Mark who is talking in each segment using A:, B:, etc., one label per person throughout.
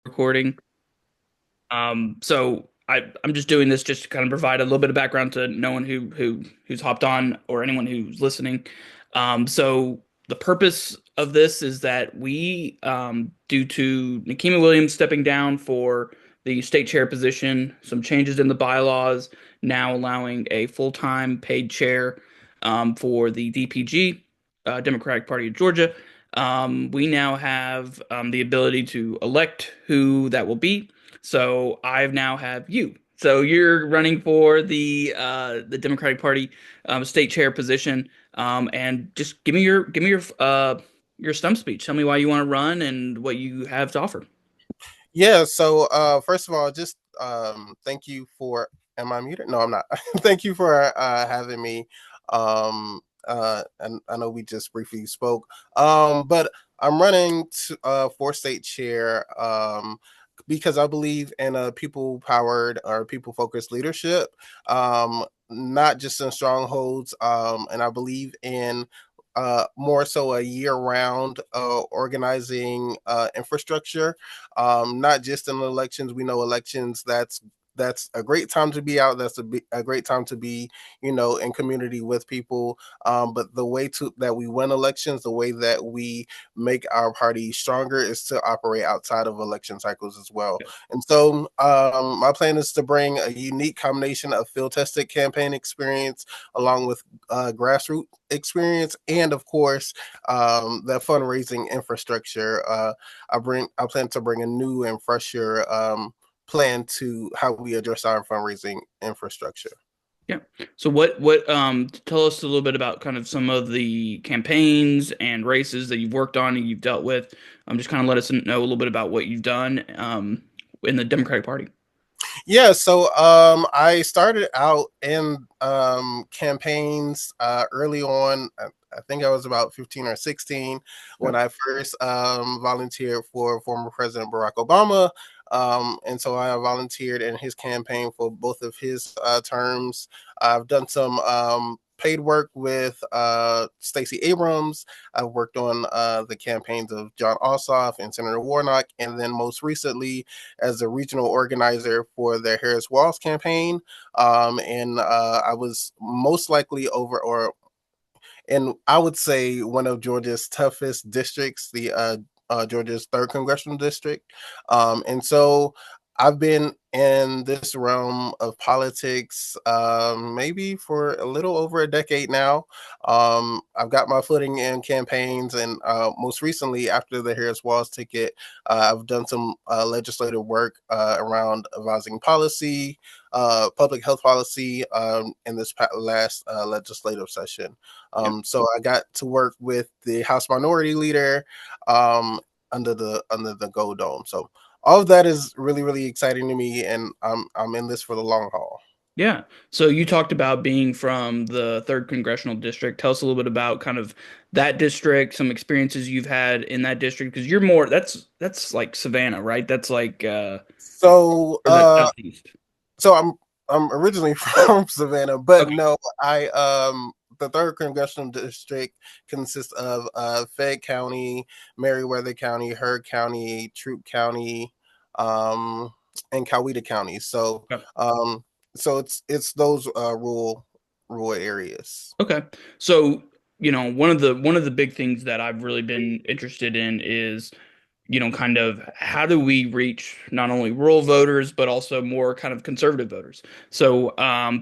A: Recording. I'm just doing this just to kind of provide a little bit of background to no one who's hopped on or anyone who's listening. So the purpose of this is that due to Nikema Williams stepping down for the state chair position, some changes in the bylaws now allowing a full-time paid chair for the DPG, Democratic Party of Georgia. We now have the ability to elect who that will be. So I now have you. So you're running for the Democratic Party state chair position, and just give me your stump speech. Tell me why you want to run and what you have to offer.
B: Yeah, so first of all, just thank you for am I muted? No, I'm not. Thank you for having me. And I know we just briefly spoke. But I'm running for state chair because I believe in a people powered or people focused leadership. Not just in strongholds. And I believe in more so a year-round organizing infrastructure, not just in elections. We know elections, that's a great time to be out. That's a great time to be, in community with people. But the way to that we win elections, the way that we make our party stronger, is to operate outside of election cycles as well. And so, my plan is to bring a unique combination of field-tested campaign experience along with grassroots experience, and of course, that fundraising infrastructure. I plan to bring a new and fresher plan to how we address our fundraising infrastructure.
A: Yeah. So what tell us a little bit about kind of some of the campaigns and races that you've worked on and you've dealt with. Just kind of let us know a little bit about what you've done in the Democratic Party.
B: Yeah, so I started out in campaigns early on. I think I was about 15 or 16
A: Yeah.
B: when I first volunteered for former President Barack Obama. And so I volunteered in his campaign for both of his terms. I've done some paid work with Stacey Abrams. I've worked on the campaigns of John Ossoff and Senator Warnock, and then most recently as a regional organizer for the Harris Walls campaign. And I was most likely over, or and I would say one of Georgia's toughest districts, the Georgia's third congressional district. And so I've been in this realm of politics maybe for a little over a decade now. I've got my footing in campaigns, and most recently, after the Harris Walls ticket, I've done some legislative work around advising policy, public health policy in this last legislative session.
A: Yeah.
B: So I got to work with the House Minority Leader um, under the Gold Dome. So all of that is really really exciting to me, and I'm in this for the long haul.
A: Yeah. So you talked about being from the third congressional district. Tell us a little bit about kind of that district, some experiences you've had in that district, because you're more that's like Savannah, right? That's like
B: So
A: or is that southeast?
B: so I'm originally from Savannah, but
A: Okay.
B: no, I the third congressional district consists of Fayette County, Meriwether County, Heard County, Troup County, um, and Coweta County.
A: Okay.
B: So it's those rural areas.
A: Okay. So, one of the big things that I've really been interested in is kind of how do we reach not only rural voters, but also more kind of conservative voters? So,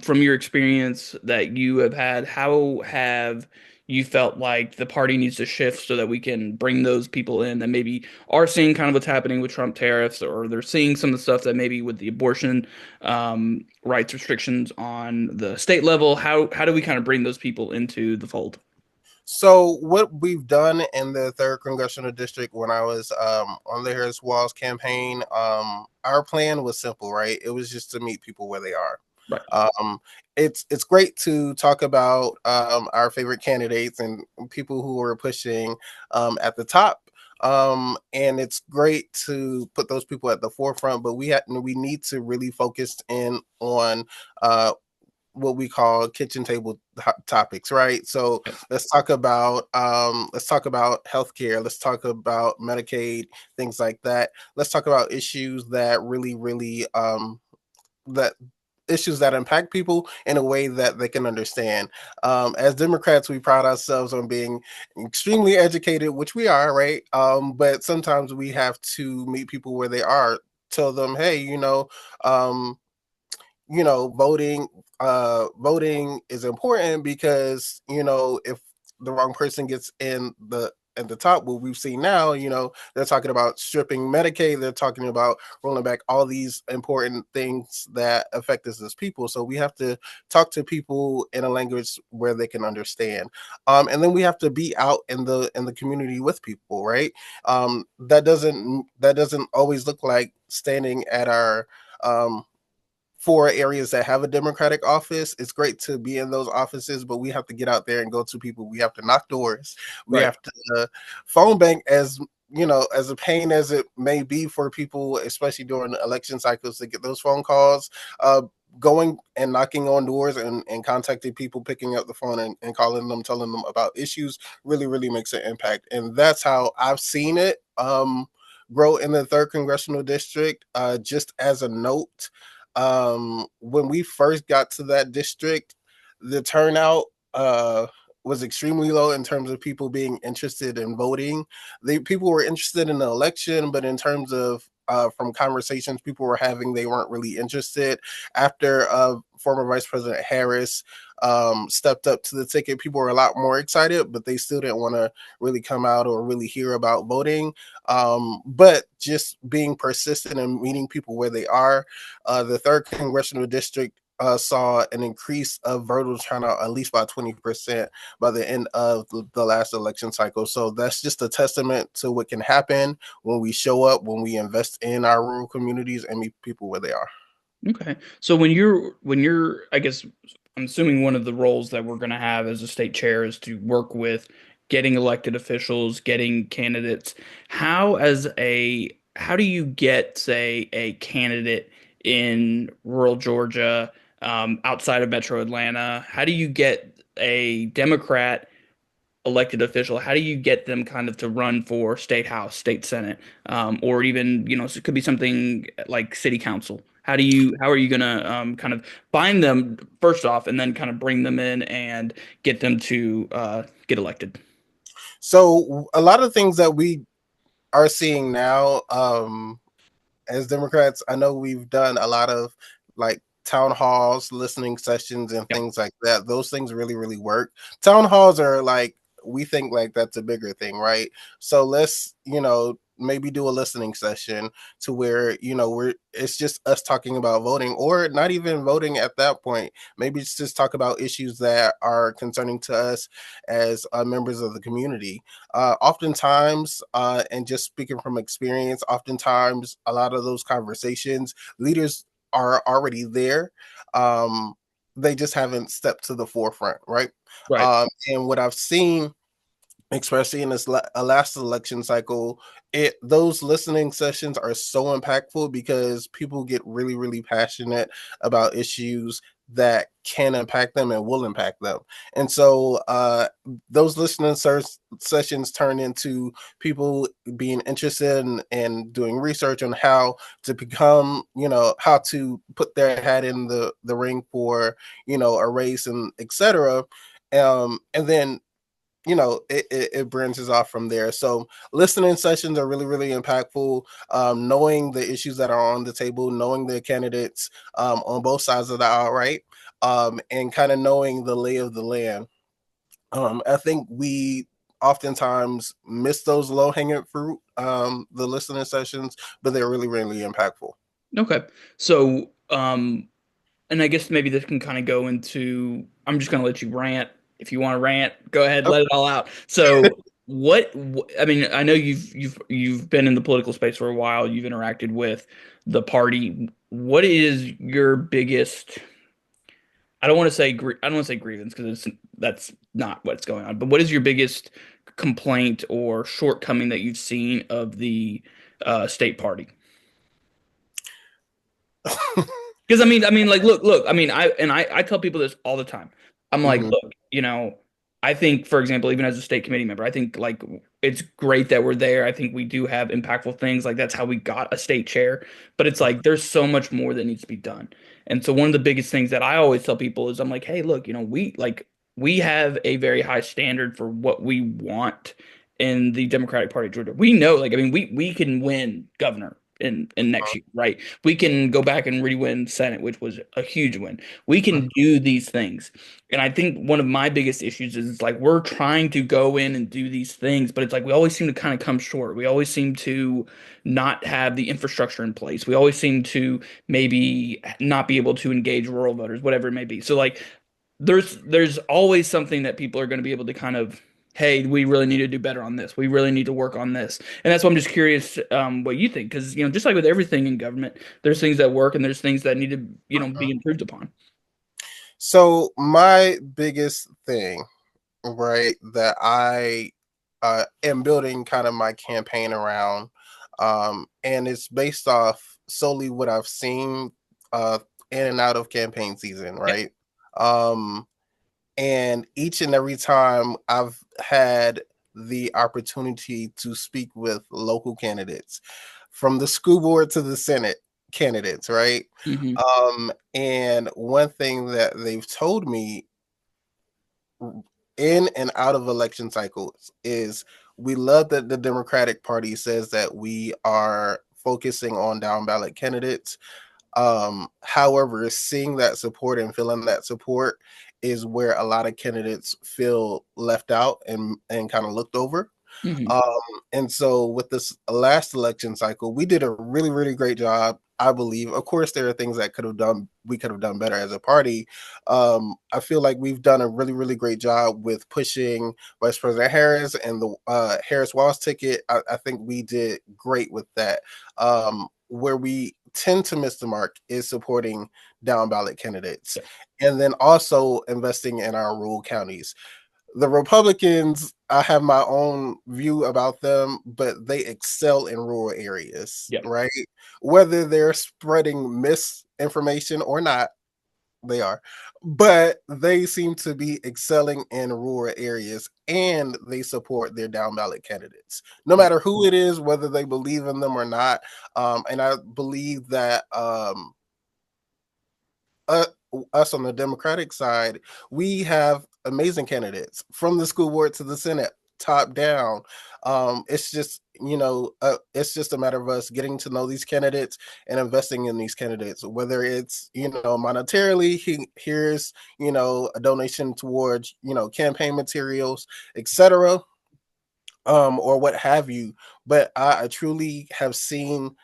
A: from your experience that you have had, how have you felt like the party needs to shift so that we can bring those people in that maybe are seeing kind of what's happening with Trump tariffs, or they're seeing some of the stuff that maybe with the abortion rights restrictions on the state level? How do we kind of bring those people into the fold?
B: So what we've done in the third congressional district when I was on the Harris Walls campaign, our plan was simple, right? It was just to meet people where they are.
A: Right.
B: Um, it's great to talk about our favorite candidates and people who are pushing at the top. And it's great to put those people at the forefront, but we need to really focus in on uh, what we call kitchen table topics, right? So let's talk about healthcare. Let's talk about Medicaid, things like that. Let's talk about issues that really that issues that impact people in a way that they can understand. As Democrats, we pride ourselves on being extremely educated, which we are, right? But sometimes we have to meet people where they are, tell them, hey, um, voting is important because if the wrong person gets in the at the top, what we've seen now, they're talking about stripping Medicaid, they're talking about rolling back all these important things that affect us as people. So we have to talk to people in a language where they can understand, and then we have to be out in the community with people, right? That doesn't always look like standing at our um, for areas that have a Democratic office. It's great to be in those offices, but we have to get out there and go to people. We have to knock doors. We
A: Right.
B: have to phone bank, as as a pain as it may be for people, especially during the election cycles, to get those phone calls. Uh, Going and knocking on doors and contacting people, picking up the phone and calling them, telling them about issues really makes an impact. And that's how I've seen it grow in the third congressional district. Just as a note, when we first got to that district, the turnout was extremely low in terms of people being interested in voting. People were interested in the election, but in terms of from conversations people were having, they weren't really interested. After former Vice President Harris stepped up to the ticket, people were a lot more excited, but they still didn't want to really come out or really hear about voting. But just being persistent and meeting people where they are, the third congressional district saw an increase of voter turnout at least by 20% by the end of the last election cycle. So that's just a testament to what can happen when we show up, when we invest in our rural communities and meet people where they are.
A: Okay. So when you're I guess I'm assuming one of the roles that we're going to have as a state chair is to work with getting elected officials, getting candidates. How do you get, say, a candidate in rural Georgia, outside of Metro Atlanta? How do you get a Democrat elected official? How do you get them kind of to run for state house, state senate, or even, so it could be something like city council? How are you gonna kind of find them first off, and then kind of bring them in and get them to get elected?
B: So a lot of things that we are seeing now, as Democrats, I know we've done a lot of like town halls, listening sessions, and
A: Yep.
B: things like that. Those things really work. Town halls are like, we think like that's a bigger thing, right? So let's, maybe do a listening session to where, it's just us talking about voting, or not even voting at that point. Maybe it's just talk about issues that are concerning to us as members of the community. Oftentimes, and just speaking from experience, oftentimes a lot of those conversations, leaders are already there. Um, they just haven't stepped to the forefront, right?
A: Right.
B: And what I've seen, especially in this last election cycle, those listening sessions are so impactful because people get really passionate about issues that can impact them and will impact them. And so those sessions turn into people being interested in doing research on how to become, how to put their hat in the ring for, a race and etc. And then it branches off from there. So listening sessions are really impactful. Knowing the issues that are on the table, knowing the candidates on both sides of the aisle, right? And kind of knowing the lay of the land. I think we oftentimes miss those low hanging fruit, the listening sessions, but they're really impactful.
A: Okay. So, and I guess maybe this can kind of go into, I'm just going to let you rant. If you want to rant, go ahead, let it all out. So, I mean, I know you've been in the political space for a while. You've interacted with the party. What is your biggest, I don't want to say grievance, because that's not what's going on. But what is your biggest complaint or shortcoming that you've seen of the state party? Because I mean, like, look. I mean, I tell people this all the time. I'm like,
B: Hmm.
A: look, I think, for example, even as a state committee member, I think like it's great that we're there. I think we do have impactful things. Like that's how we got a state chair. But it's like there's so much more that needs to be done. And so one of the biggest things that I always tell people is I'm like, hey, look, we have a very high standard for what we want in the Democratic Party of Georgia. We know, like, I mean, we can win governor in next year, right? We can go back and re-win Senate, which was a huge win. We can do these things. And I think one of my biggest issues is like we're trying to go in and do these things, but it's like we always seem to kind of come short. We always seem to not have the infrastructure in place. We always seem to maybe not be able to engage rural voters, whatever it may be. So like there's always something that people are going to be able to kind of, hey, we really need to do better on this. We really need to work on this. And that's why I'm just curious what you think, because just like with everything in government, there's things that work and there's things that need to be improved upon.
B: So my biggest thing, right, that I am building kind of my campaign around, and it's based off solely what I've seen uh, in and out of campaign season,
A: Yeah.
B: right? Um, and each and every time I've had the opportunity to speak with local candidates, from the school board to the Senate candidates, right?
A: Hmm.
B: And one thing that they've told me in and out of election cycles is we love that the Democratic Party says that we are focusing on down ballot candidates. However, seeing that support and feeling that support is where a lot of candidates feel left out and kind of looked over.
A: Hmm.
B: Um, and so with this last election cycle, we did a really, really great job, I believe. Of course, there are things that we could have done better as a party. I feel like we've done a really, really great job with pushing Vice President Harris and the Harris Walls ticket. I think we did great with that. Where we tend to miss the mark is supporting down ballot candidates
A: Yeah.
B: and then also investing in our rural counties. The Republicans, I have my own view about them, but they excel in rural areas,
A: Yeah.
B: right? Whether they're spreading misinformation or not, they are. But they seem to be excelling in rural areas and they support their down ballot candidates, no
A: Yeah.
B: matter who it is, whether they believe in them or not. And I believe that uh, us on the Democratic side, we have amazing candidates from the school board to the Senate, top down. It's just it's just a matter of us getting to know these candidates and investing in these candidates. Whether it's monetarily, here's a donation towards campaign materials, etc. Or what have you. But I truly have seen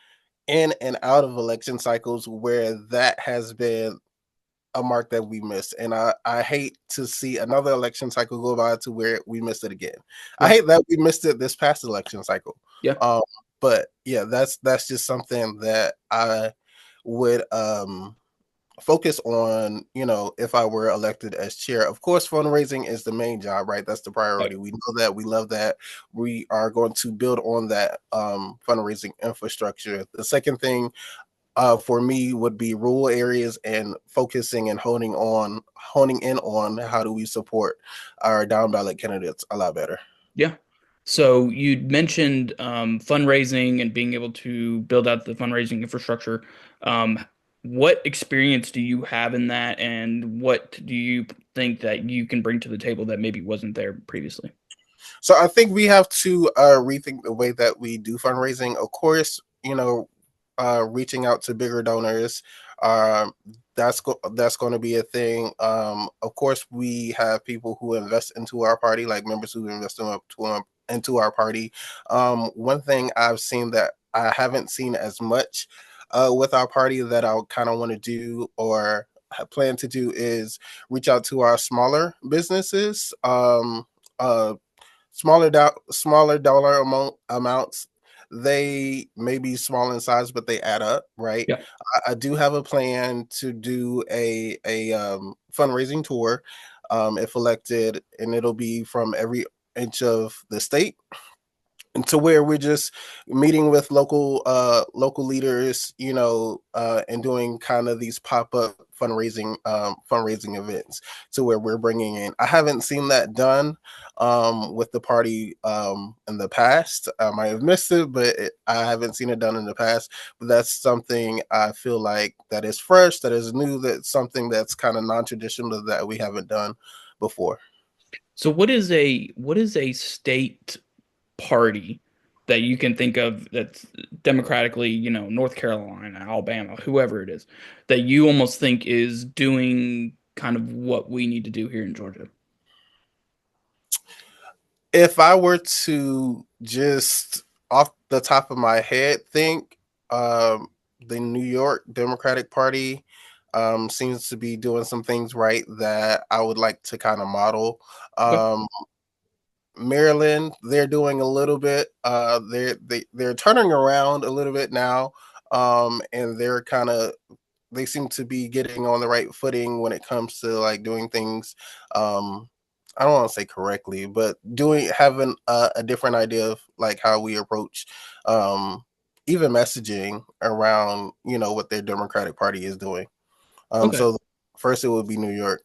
B: in and out of election cycles where that has been a mark that we missed. And I hate to see another election cycle go by to where we missed it again. I
A: Yeah.
B: hate that we missed it this past election cycle.
A: Yeah.
B: Um, but yeah, that's just something that I would focus on, if I were elected as chair. Of course, fundraising is the main job, right? That's the
A: Oh,
B: priority. We know that, we love that. We are going to build on that fundraising infrastructure. The second thing for me would be rural areas and focusing and honing in on how do we support our down ballot candidates a lot better.
A: yeah. So you mentioned fundraising and being able to build out the fundraising infrastructure. What experience do you have in that, and what do you think that you can bring to the table that maybe wasn't there previously?
B: So I think we have to rethink the way that we do fundraising. Of course, reaching out to bigger donors. Um, that's going to be a thing. Of course, we have people who invest into our party, like members who invest into our party. One thing I've seen that I haven't seen as much with our party that I kind of want to do or plan to do is reach out to our smaller businesses. Uh, smaller dollar amounts, they may be small in size but they add up, right?
A: Yeah.
B: I do have a plan to do a fundraising tour if elected, and it'll be from every inch of the state. and to where we're just meeting with local leaders, and doing kind of these pop-up fundraising events, to where we're bringing in. I haven't seen that done with the party in the past. I have missed it, but I haven't seen it done in the past. But that's something I feel like that is fresh, that is new, that's something that's kind of non-traditional that we haven't done before.
A: So what is a state party that you can think of that's democratically, North Carolina, Alabama, whoever it is, that you almost think is doing kind of what we need to do here in Georgia?
B: If I were to just off the top of my head think, the New York Democratic Party seems to be doing some things right that I would like to kind of model.
A: Okay.
B: Um, Maryland, they're doing a little bit. They're turning around a little bit now, and they seem to be getting on the right footing when it comes to like doing things. Um, I don't want to say correctly, but doing having a different idea of like how we approach, um, even messaging around what their Democratic Party is doing.
A: Okay.
B: So first it would be New York.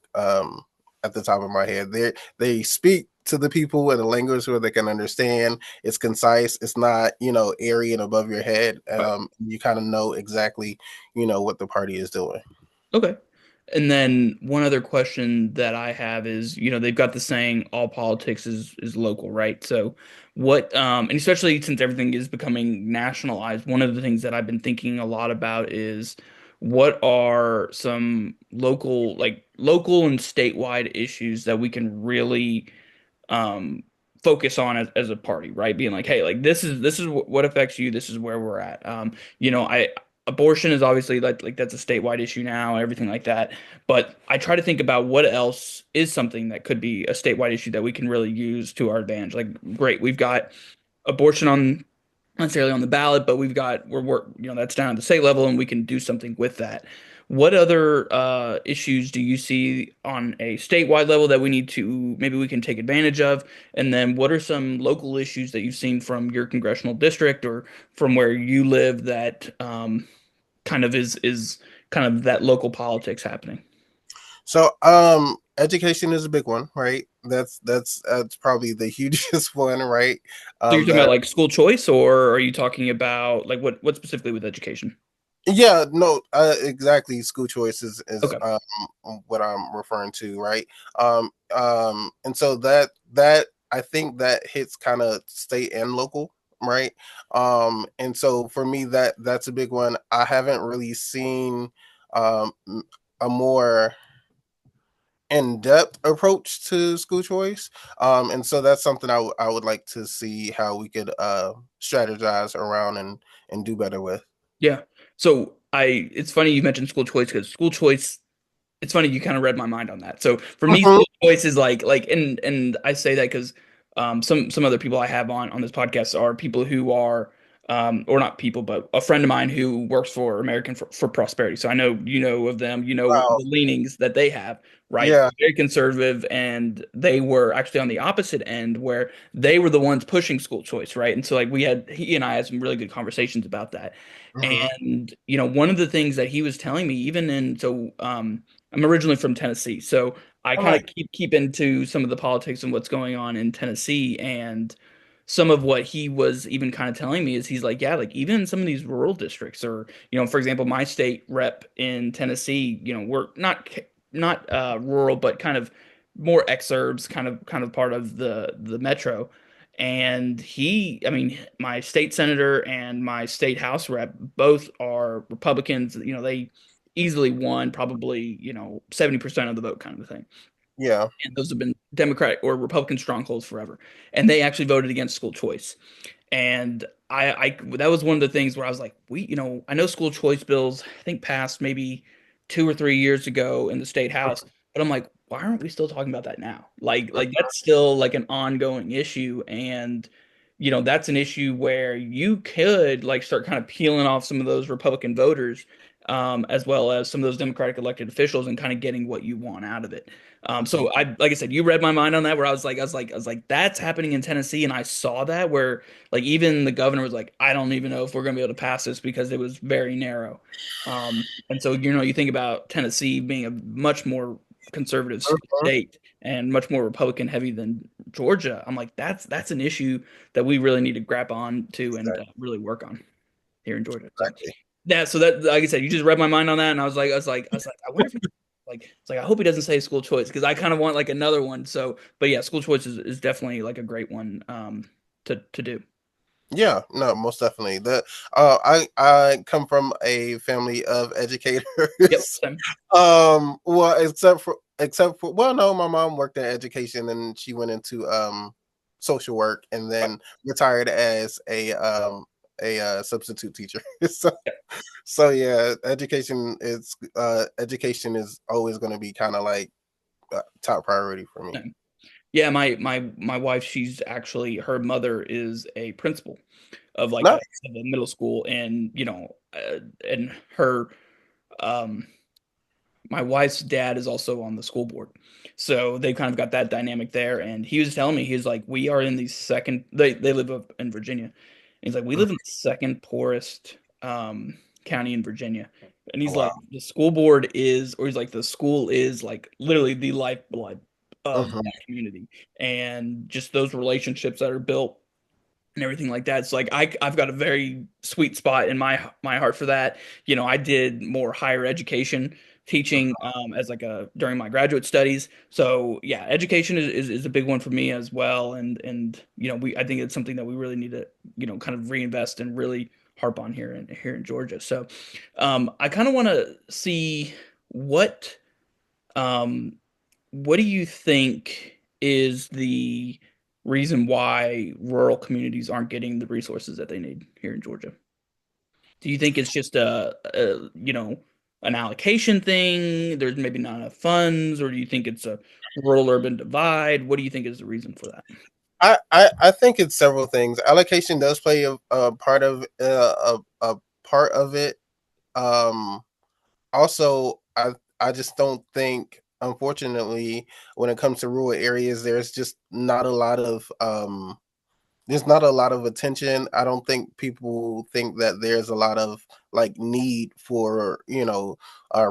B: At the top of my head, they speak to the people in a language where they can understand. It's concise. It's not airy and above your head.
A: Right.
B: You kind of know exactly what the party is doing.
A: Okay. And then one other question that I have is, they've got the saying all politics is local, right? So what and especially since everything is becoming nationalized, one of the things that I've been thinking a lot about is what are some local and statewide issues that we can really um focus on as a party, right? Being like, hey, like this is what affects you, this is where we're at. I abortion is obviously like that's a statewide issue now, everything like that. But I try to think about what else is something that could be a statewide issue that we can really use to our advantage. Like, great, we've got abortion on not necessarily on the ballot, but we're that's down at the state level and we can do something with that. What other issues do you see on a statewide level that we need to maybe we can take advantage of? And then what are some local issues that you've seen from your congressional district or from where you live that kind of is kind of that local politics happening?
B: So, education is a big one, right? That's probably the hugest one, right?
A: So you're talking about
B: That
A: like school choice, or are you talking about like what specifically with education?
B: Yeah, no, exactly. School choice is
A: Okay.
B: what I'm referring to, right? And so that I think that hits kind of state and local, right? And so for me, that's a big one. I haven't really seen um a more in-depth approach to school choice, and so that's something I would like to see how we could strategize around and do better with.
A: Yeah. So it's funny you mentioned school choice because school choice, it's funny you kind of read my mind on that. So for me,
B: Mhm.
A: school choice is and I say that because some other people I have on this podcast are people who are or not people, but a friend of mine who works for American for Prosperity. So I know of them,
B: Wow.
A: the leanings that they have, right?
B: Yeah.
A: Very conservative, and they were actually on the opposite end where they were the ones pushing school choice, right? And so like he and I had some really good conversations about that.
B: Mhm.
A: And one of the things that he was telling me, even in so I'm originally from Tennessee, so I
B: Oh,
A: kind of
B: nice.
A: keep into some of the politics and what's going on in Tennessee. And some of what he was even kind of telling me is he's like, yeah, like even in some of these rural districts, or for example, my state rep in Tennessee, we're not rural, but kind of more exurbs, kind of part of the metro. And I mean, my state senator and my state house rep both are Republicans. They easily won probably 70% of the vote, kind of a thing.
B: Yeah.
A: And those have been Democratic or Republican strongholds forever. And they actually voted against school choice. And I that was one of the things where I was like, I know school choice bills, I think passed maybe 2 or 3 years ago in the state house, but I'm like, why aren't we still talking about that now? Like that's still like an ongoing issue. And that's an issue where you could like start kind of peeling off some of those Republican voters, as well as some of those Democratic elected officials, and kind of getting what you want out of it.
B: Mhm.
A: So like I said, you read my mind on that, where I was like, that's happening in Tennessee, and I saw that where like even the governor was like, I don't even know if we're going to be able to pass this because it was very narrow. And so you think about Tennessee being a much more conservative
B: Mhm.
A: state and much more Republican heavy than Georgia. I'm like, that's an issue that we really need to grab on to and really work on here in Georgia. So
B: Exactly.
A: yeah, so that like I said, you just read my mind on that, and I was like, I wonder if it's like I hope he doesn't say school choice because I kind of want like another one. So, but yeah, school choice is definitely like a great one to do.
B: Yeah, no, most definitely. I come from a family of
A: Yep,
B: educators.
A: same.
B: Well, except for well, no, my mom worked in education and she went into social work and
A: Right.
B: then retired as a substitute teacher. so
A: Yep,
B: so yeah, education is always going to be kind of like top priority for me.
A: same. Yeah, my wife, she's actually her mother is a principal of like
B: Nice.
A: a middle school, and and her um my wife's dad is also on the school board. So they've kind of got that dynamic there. And he was telling me, he was like, we are in the second, they live up in Virginia. And he's like, we live in the second poorest county in Virginia. And
B: Oh,
A: he's like,
B: wow.
A: the school board is, or he's like, the school is like literally the lifeblood of
B: Mhm.
A: that community. And just those relationships that are built and everything like that. It's like I've got a very sweet spot in my heart for that. I did more higher education teaching as like a during my graduate studies. So yeah, education is a big one for me as well. And we I think it's something that we really need to kind of reinvest and really harp on here in Georgia. So I kind of want to see what um what do you think is the reason why rural communities aren't getting the resources that they need here in Georgia? Do you think it's just an allocation thing? There's maybe not enough funds, or do you think it's a rural urban divide? What do you think is the reason for that?
B: I think it's several things. Allocation does play a part of a part of it. Um, Also, I just don't think, unfortunately, when it comes to rural areas, there's not a lot of attention. I don't think people think that there's a lot of like need for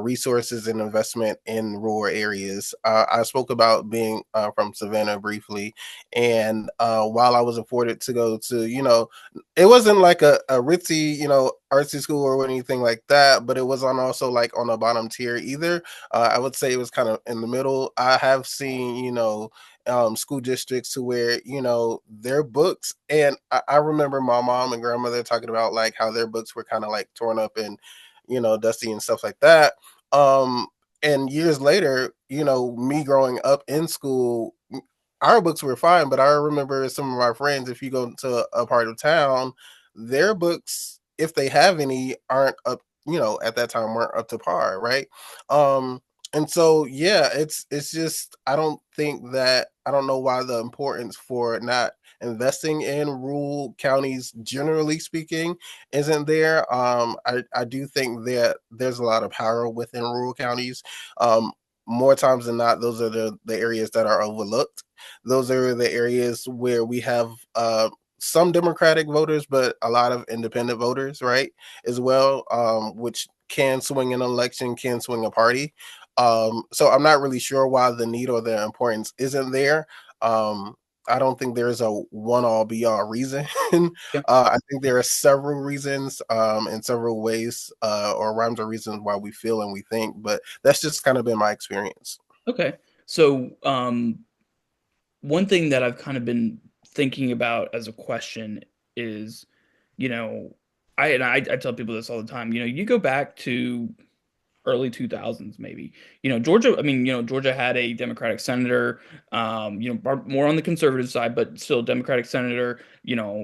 B: resources and investment in rural areas. I spoke about being from Savannah briefly, and while I was afforded to go to it wasn't like a ritzy artsy school or anything like that, but it was on also like on a bottom tier either. I would say it was kind of in the middle. I have seen school districts to where their books, and I remember my mom and grandmother talking about like how their books were kind of like torn up and dusty and stuff like that. um and years later, me growing up in school, our books were fine, but I remember some of my friends, if you go to a part of town, their books, if they have any, aren't up, at that time weren't up to par, right? um and so yeah, it's just I don't know why the importance for not investing in rural counties generally speaking isn't there. I do think that there's a lot of power within rural counties. More times than not, those are the areas that are overlooked. Those are the areas where we have some Democratic voters, but a lot of independent voters, right, as well, which can swing an election, can swing a party. So I'm not really sure why the need or the importance isn't there. Um, I don't think there's a one all be all reason.
A: Yeah.
B: I think there are several reasons and several ways or rhymes or reasons why we feel and we think, but that's just kind of been my experience.
A: Okay. So one thing that I've kind of been thinking about as a question is, you know, I tell people this all the time. You go back to early 2000s maybe. Georgia, I mean, Georgia had a Democratic senator, more on the conservative side, but still Democratic senator.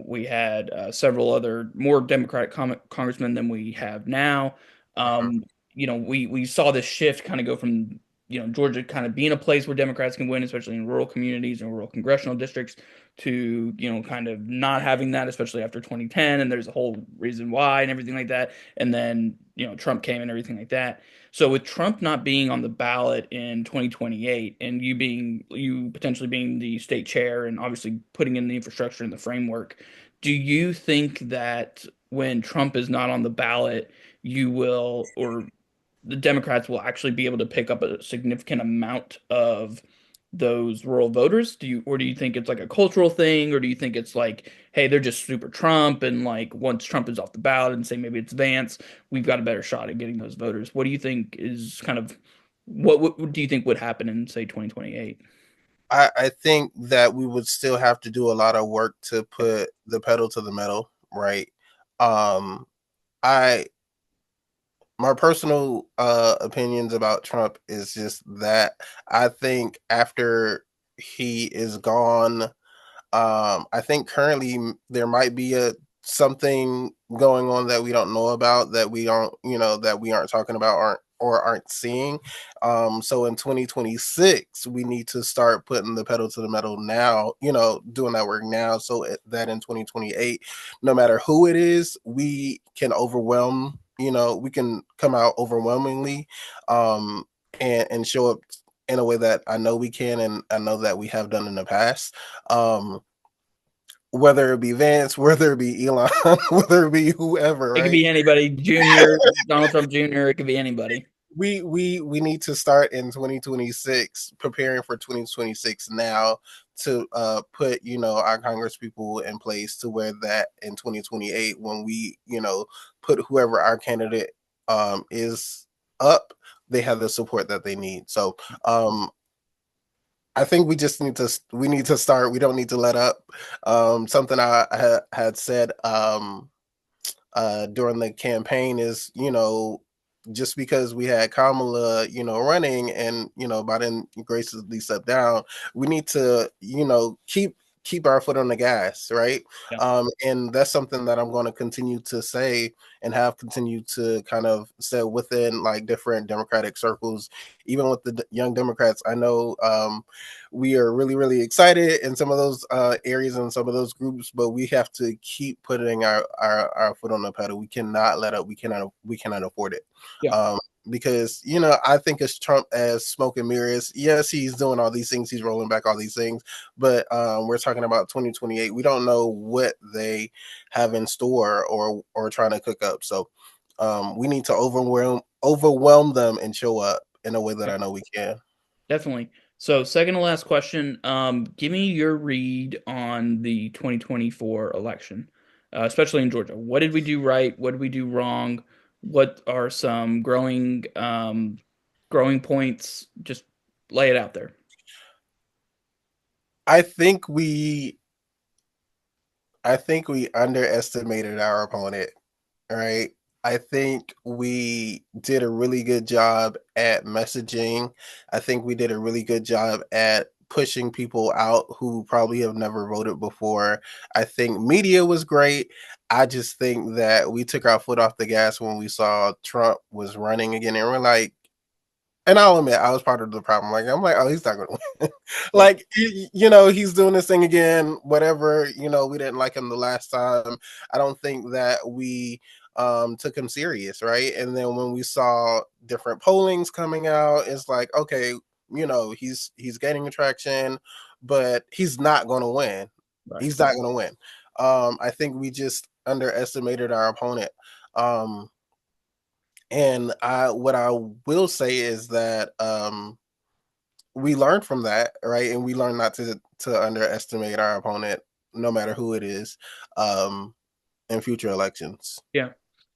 A: We had several other more Democratic congressmen than we have now.
B: Mhm.
A: We saw this shift kind of go from Georgia kind of being a place where Democrats can win, especially in rural communities and rural congressional districts, to, kind of not having that, especially after 2010, and there's a whole reason why and everything like that. And then, Trump came and everything like that. So with Trump not being on the ballot in 2028 and you potentially being the state chair and obviously putting in the infrastructure and the framework, do you think that when Trump is not on the ballot, you will, or the Democrats will actually be able to pick up a significant amount of those rural voters? Do you think it's like a cultural thing, or do you think it's like, hey, they're just super Trump, and like once Trump is off the ballot and say maybe it's Vance, we've got a better shot at getting those voters? What do you think is kind of what do you think would happen in say 2028?
B: I think that we would still have to do a lot of work to put the pedal to the metal, right? Um, I my personal opinions about Trump is just that I think after he is gone, I think currently there might be a something going on that we don't know about, that we don't, that we aren't talking about, aren't seeing. So in 2026, we need to start putting the pedal to the metal now, doing that work now, so that in 2028, no matter who it is, we can overwhelm. We can come out overwhelmingly, and show up in a way that I know we can, and I know that we have done in the past. Um, whether it be Vance, whether it be Elon, whether it be whoever,
A: It could
B: right?
A: be anybody, Junior, Donald Trump Jr., it could be anybody.
B: We need to start in 2026, preparing for 2026 now, to put our Congress people in place, to where that in 2028, when we put whoever our candidate is up, they have the support that they need. So I think we need to start. We don't need to let up. Something I had said during the campaign is, just because we had Kamala, running, and Biden graciously stepped down, we need to, keep our foot on the gas, right?
A: Yeah.
B: And that's something that I'm going to continue to say, and have continued to kind of say within like different Democratic circles, even with the young Democrats. I know we are really, really excited in some of those areas and some of those groups, but we have to keep putting our foot on the pedal. We cannot let up. We cannot afford it.
A: Yeah.
B: Um, because I think it's Trump as smoke and mirrors. Yes, he's doing all these things. He's rolling back all these things, but we're talking about 2028. We don't know what they have in store, or trying to cook up. So we need to overwhelm them and show up in a way that
A: Yeah.
B: I know we can.
A: Definitely. So, second to last question. Give me your read on the 2024 election, especially in Georgia. What did we do right? What did we do wrong? What are some growing points? Just lay it out there.
B: I think we I think we underestimated our opponent, right? I think we did a really good job at messaging. I think we did a really good job at pushing people out who probably have never voted before. I think media was great. I just think that we took our foot off the gas when we saw Trump was running again, and we're like, and I'll admit, I was part of the problem. Like, I'm like, oh, he's not going to win.
A: Yeah.
B: Like, he's doing this thing again. Whatever. We didn't like him the last time. I don't think that we took him serious, right? And then when we saw different pollings coming out, it's like, okay, he's gaining attraction, but he's not going to win.
A: Right.
B: He's not going to win. I think we just underestimated our opponent. Um, and what I will say is that we learned from that, right? And we learned not to underestimate our opponent, no matter who it is, in future elections.
A: Yeah.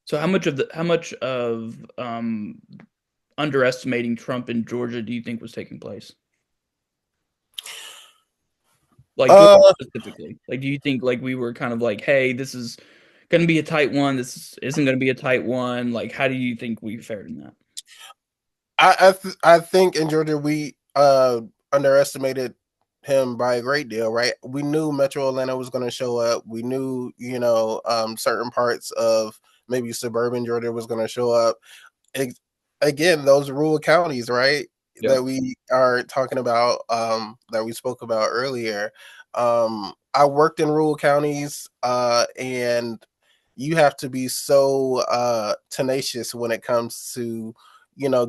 A: So, how much of underestimating Trump in Georgia do you think was taking place? Like Georgia
B: Uh,
A: specifically. Like, do you think like we were kind of like, hey, this is going to be a tight one. Isn't going to be a tight one. Like, how do you think we fared in that?
B: I think in Georgia we underestimated him by a great deal, right? We knew Metro Atlanta was going to show up. We knew, certain parts of maybe suburban Georgia was going to show up. It, Again, those rural counties, right?
A: Yep.
B: we are talking about, that we spoke about earlier, I worked in rural counties, and you have to be so tenacious when it comes to,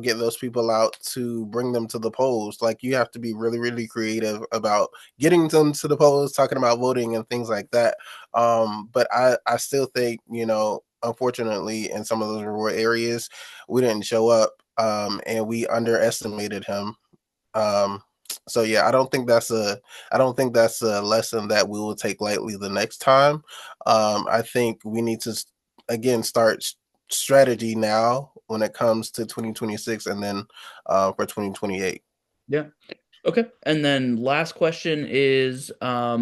B: get those people out to bring them to the polls. Like, you have to be really, really creative about getting them to the polls, talking about voting and things like that. But I still think, unfortunately, in some of those rural areas, we didn't show up, and we underestimated him. Um, so yeah, I don't think that's a lesson that we will take lightly the next time. I think we need to again start strategy now when it comes to 2026, and then for 2028.
A: Yeah. Okay. And then last question is, what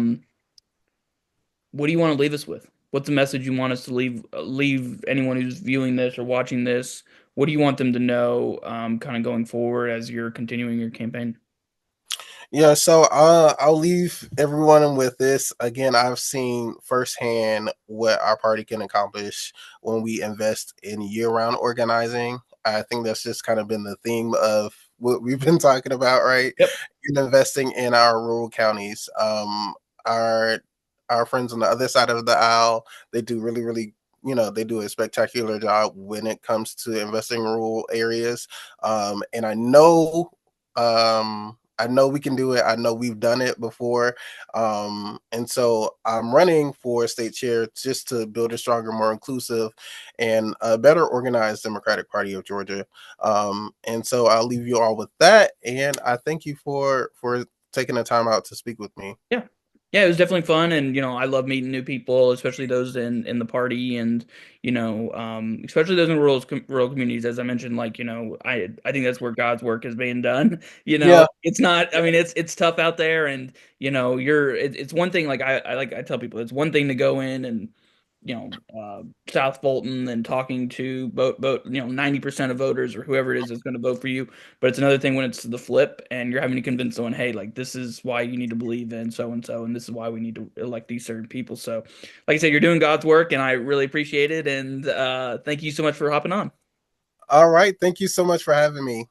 A: do you want to leave us with? What's the message you want us to leave anyone who's viewing this or watching this? What do you want them to know, kind of going forward as you're continuing your campaign?
B: Yeah, so I'll leave everyone with this. Again, I've seen firsthand what our party can accomplish when we invest in year-round organizing. I think that's just kind of been the theme of what we've been talking about, right?
A: Yep.
B: In investing in our rural counties. Our our friends on the other side of the aisle, they do really, really, they do a spectacular job when it comes to investing in rural areas. And I know we can do it. I know we've done it before. And so I'm running for state chair just to build a stronger, more inclusive, and a better organized Democratic Party of Georgia. And so I'll leave you all with that. And I thank you for taking the time out to speak with me.
A: Yeah. Yeah, it was definitely fun, and I love meeting new people, especially those in the party, and especially those in rural communities. As I mentioned, like I think that's where God's work is being done.
B: Yeah.
A: It's not. I mean, it's tough out there, and it's one thing. I tell people, it's one thing to go in and South Fulton and talking to vote 90% of voters or whoever it is that's going to vote for you. But it's another thing when it's the flip and you're having to convince someone, hey, like this is why you need to believe in so and so, and this is why we need to elect these certain people. So, like I said, you're doing God's work, and I really appreciate it. And thank you so much for hopping on.
B: All right. Thank you so much for having me.